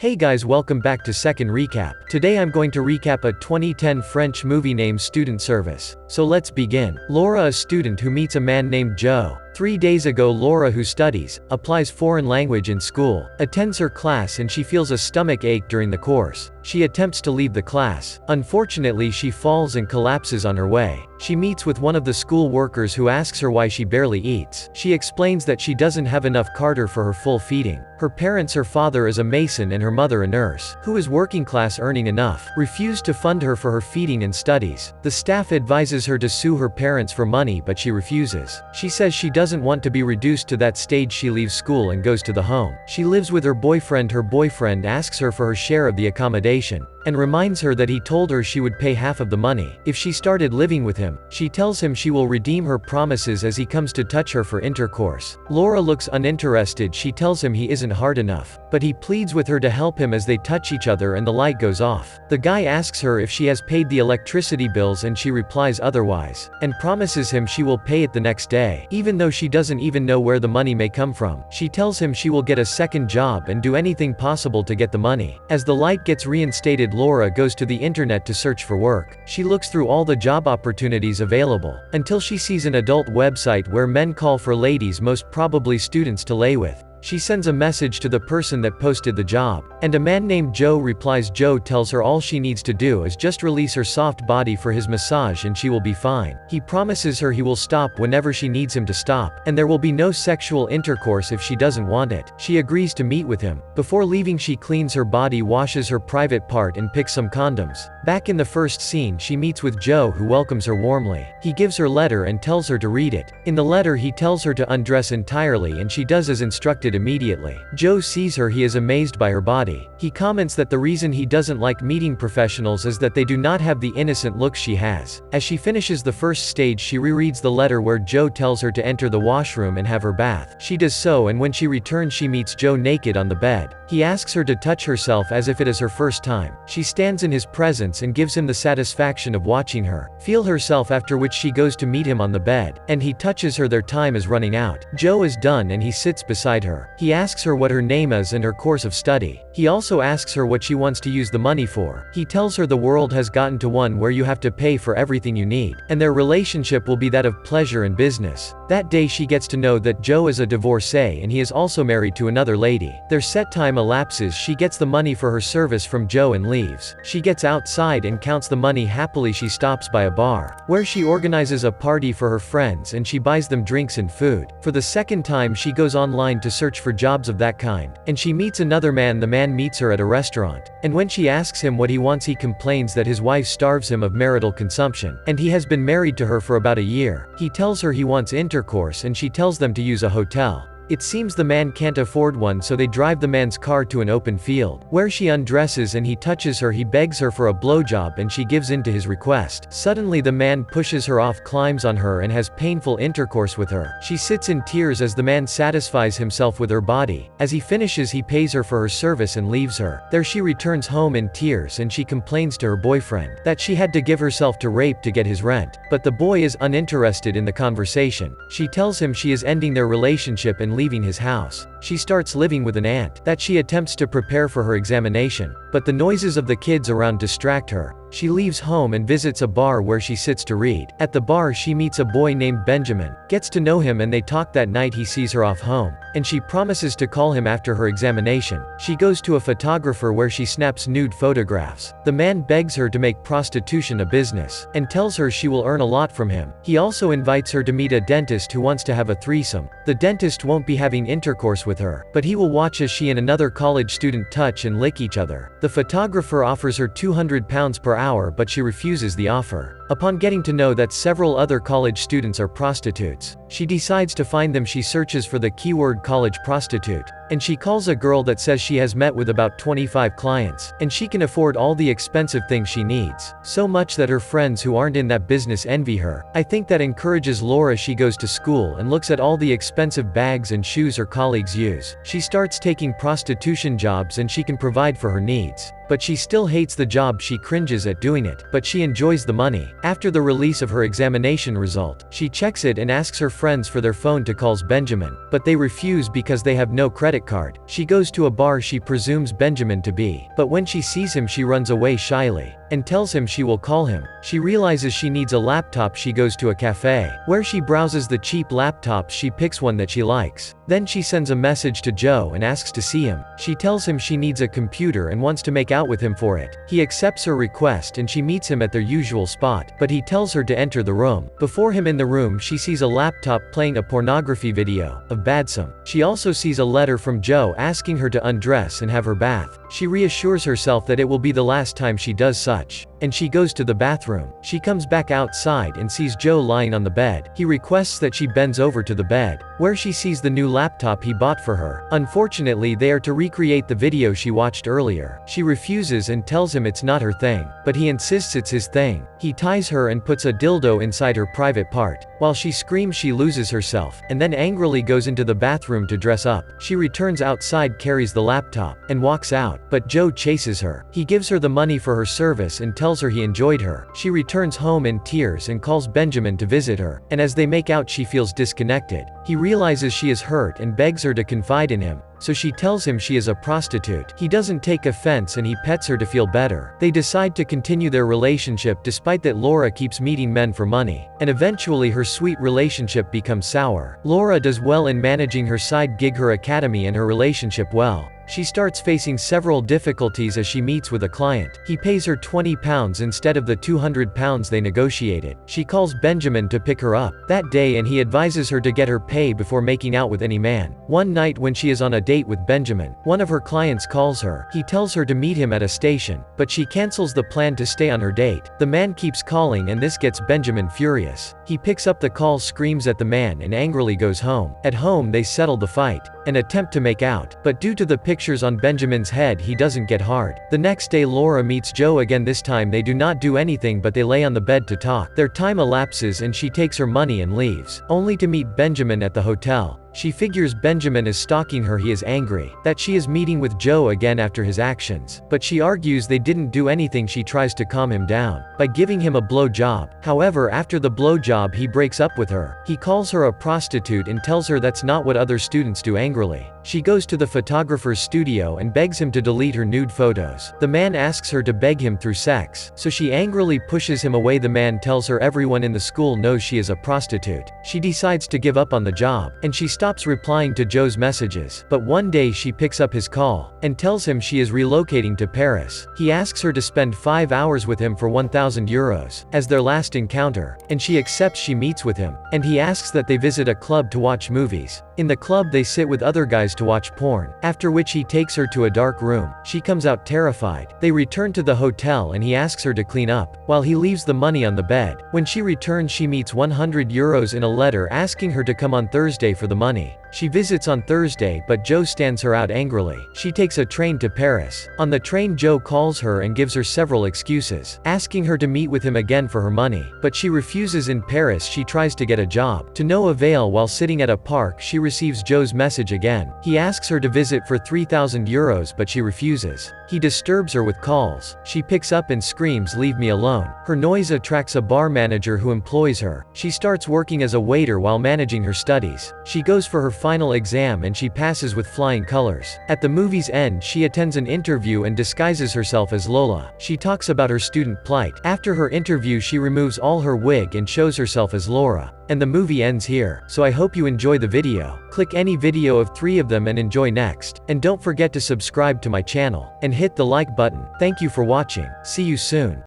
Hey guys, welcome back to Second Recap. Today I'm going to recap a 2010 French movie named Student Service. So let's begin. Laura, a student who meets a man named Joe. 3 days ago, Laura, who studies, applies foreign language in school, attends her class and she feels a stomach ache during the course. She attempts to leave the class. Unfortunately, she falls and collapses on her way. She meets with one of the school workers who asks her why she barely eats. She explains that she doesn't have enough carter for her full feeding. Her parents, her father is a mason and her mother a nurse, who is working class earning enough, refuse to fund her for her feeding and studies. The staff advises her to sue her parents for money, but she refuses. She says she doesn't want to be reduced to that stage. She leaves school and goes to the home. She lives with her boyfriend. Her boyfriend asks her for her share of the accommodation, and reminds her that he told her she would pay half of the money if she started living with him. She tells him she will redeem her promises as he comes to touch her for intercourse. Laura looks uninterested. She tells him he isn't hard enough, but he pleads with her to help him as they touch each other and the light goes off. The guy asks her if she has paid the electricity bills and she replies otherwise, and promises him she will pay it the next day, even though she doesn't even know where the money may come from. She tells him she will get a second job and do anything possible to get the money. As the light gets reinstated, Laura goes to the internet to search for work. She looks through all the job opportunities available, until she sees an adult website where men call for ladies, most probably students, to lay with. She sends a message to the person that posted the job, and a man named Joe replies. Joe tells her all she needs to do is just release her soft body for his massage and she will be fine. He promises her he will stop whenever she needs him to stop, and there will be no sexual intercourse if she doesn't want it. She agrees to meet with him. Before leaving, she cleans her body, washes her private part and picks some condoms. Back in the first scene, she meets with Joe, who welcomes her warmly. He gives her letter and tells her to read it. In the letter he tells her to undress entirely and she does as instructed immediately. Joe sees her. He is amazed by her body. He comments that the reason he doesn't like meeting professionals is that they do not have the innocent look she has. As she finishes the first stage, she rereads the letter where Joe tells her to enter the washroom and have her bath. She does so, and when she returns she meets Joe naked on the bed. He asks her to touch herself as if it is her first time. She stands in his presence and gives him the satisfaction of watching her feel herself, after which she goes to meet him on the bed, and he touches her. Their time is running out. Joe is done and he sits beside her. He asks her what her name is and her course of study. He also asks her what she wants to use the money for. He tells her the world has gotten to one where you have to pay for everything you need, and their relationship will be that of pleasure and business. That day she gets to know that Joe is a divorcee and he is also married to another lady. Their set time elapses. She gets the money for her service from Joe and leaves. She gets outside and counts the money happily. She stops by a bar, where she organizes a party for her friends and she buys them drinks and food. For the second time she goes online to search for jobs of that kind, and she meets another man. The man meets her at a restaurant, and when she asks him what he wants, he complains that his wife starves him of marital consumption, and he has been married to her for about a year. He tells her he wants intercourse and she tells them to use a hotel. It seems the man can't afford one, so they drive the man's car to an open field, where she undresses and he touches her. He begs her for a blowjob and she gives in to his request. Suddenly the man pushes her off, climbs on her and has painful intercourse with her. She sits in tears as the man satisfies himself with her body. As he finishes, he pays her for her service and leaves her. There she returns home in tears and she complains to her boyfriend that she had to give herself to rape to get his rent, but the boy is uninterested in the conversation. She tells him she is ending their relationship and leaving his house. She starts living with an aunt that she attempts to prepare for her examination, but the noises of the kids around distract her. She leaves home and visits a bar where she sits to read. At the bar she meets a boy named Benjamin, gets to know him and they talk. That night he sees her off home, and she promises to call him after her examination. She goes to a photographer where she snaps nude photographs. The man begs her to make prostitution a business, and tells her she will earn a lot from him. He also invites her to meet a dentist who wants to have a threesome. The dentist won't be having intercourse with her, but he will watch as she and another college student touch and lick each other. The photographer offers her £200 per hour, but she refuses the offer. Upon getting to know that several other college students are prostitutes, she decides to find them. She searches for the keyword college prostitute, and she calls a girl that says she has met with about 25 clients, and she can afford all the expensive things she needs, so much that her friends who aren't in that business envy her. I think that encourages Laura. She goes to school and looks at all the expensive bags and shoes her colleagues use. She starts taking prostitution jobs and she can provide for her needs, but she still hates the job. She cringes at doing it, but she enjoys the money. After the release of her examination result, she checks it and asks her friends for their phone to call Benjamin, but they refuse because they have no credit card. She goes to a bar she presumes Benjamin to be, but when she sees him she runs away shyly, and tells him she will call him. She realizes she needs a laptop. She goes to a cafe, where she browses the cheap laptops. She picks one that she likes. Then she sends a message to Joe and asks to see him. She tells him she needs a computer and wants to make out with him for it. He accepts her request and she meets him at their usual spot, but he tells her to enter the room. Before him in the room she sees a laptop playing a pornography video of Badsum. She also sees a letter from Joe asking her to undress and have her bath. She reassures herself that it will be the last time she does such, and she goes to the bathroom. She comes back outside and sees Joe lying on the bed. He requests that she bends over to the bed, where she sees the new laptop he bought for her. Unfortunately, they are to recreate the video she watched earlier. She refuses and tells him it's not her thing, but he insists it's his thing. He ties her and puts a dildo inside her private part. While she screams she loses herself, and then angrily goes into the bathroom to dress up. She returns outside, carries the laptop, and walks out, but Joe chases her. He gives her the money for her service and tells her he enjoyed her. She returns home in tears and calls Benjamin to visit her, and as they make out she feels disconnected. He realizes she is hurt and begs her to confide in him, so she tells him she is a prostitute. He doesn't take offense and he pets her to feel better. They decide to continue their relationship despite that Laura keeps meeting men for money, and eventually her sweet relationship becomes sour. Laura does well in managing her side gig, her academy, and her relationship well. She starts facing several difficulties as she meets with a client. He pays her £20 instead of the £200 they negotiated. She calls Benjamin to pick her up that day and he advises her to get her pay before making out with any man. One night when she is on a date with Benjamin, one of her clients calls her. He tells her to meet him at a station, but she cancels the plan to stay on her date. The man keeps calling and this gets Benjamin furious. He picks up the call, screams at the man, and angrily goes home. At home they settle the fight and attempt to make out, but due to the pictures on Benjamin's head he doesn't get hard. The next day Laura meets Joe again. This time they do not do anything but they lay on the bed to talk. Their time elapses and she takes her money and leaves, only to meet Benjamin at the hotel. She figures Benjamin is stalking her. He is angry that she is meeting with Joe again after his actions, but she argues they didn't do anything. She tries to calm him down by giving him a blow job. However, after the blow job he breaks up with her. He calls her a prostitute and tells her that's not what other students do. Angrily, she goes to the photographer's studio and begs him to delete her nude photos. The man asks her to beg him through sex, so she angrily pushes him away. The man tells her everyone in the school knows she is a prostitute. She decides to give up on the job, and she stops replying to Joe's messages. But one day she picks up his call and tells him she is relocating to Paris. He asks her to spend 5 hours with him for €1,000 as their last encounter, and she accepts. She meets with him, and he asks that they visit a club to watch movies. In the club they sit with other guys to watch porn, after which he takes her to a dark room. She comes out terrified. They return to the hotel and he asks her to clean up, while he leaves the money on the bed. When she returns she meets €100 in a letter asking her to come on Thursday for the money. She visits on Thursday, but Joe stands her out angrily. She takes a train to Paris. On the train Joe calls her and gives her several excuses, asking her to meet with him again for her money, but she refuses. In Paris she tries to get a job, to no avail. While sitting at a park she receives Joe's message again. He asks her to visit for €3,000 but she refuses. He disturbs her with calls. She picks up and screams, "Leave me alone." Her noise attracts a bar manager who employs her. She starts working as a waiter while managing her studies. She goes for her final exam and she passes with flying colors. At the movie's end she attends an interview and disguises herself as Lola. She talks about her student plight. After her interview she removes all her wig and shows herself as Laura. And the movie ends here. So I hope you enjoy the video. Click any video of 3 of them and enjoy next. And don't forget to subscribe to my channel and hit the like button. Thank you for watching. See you soon.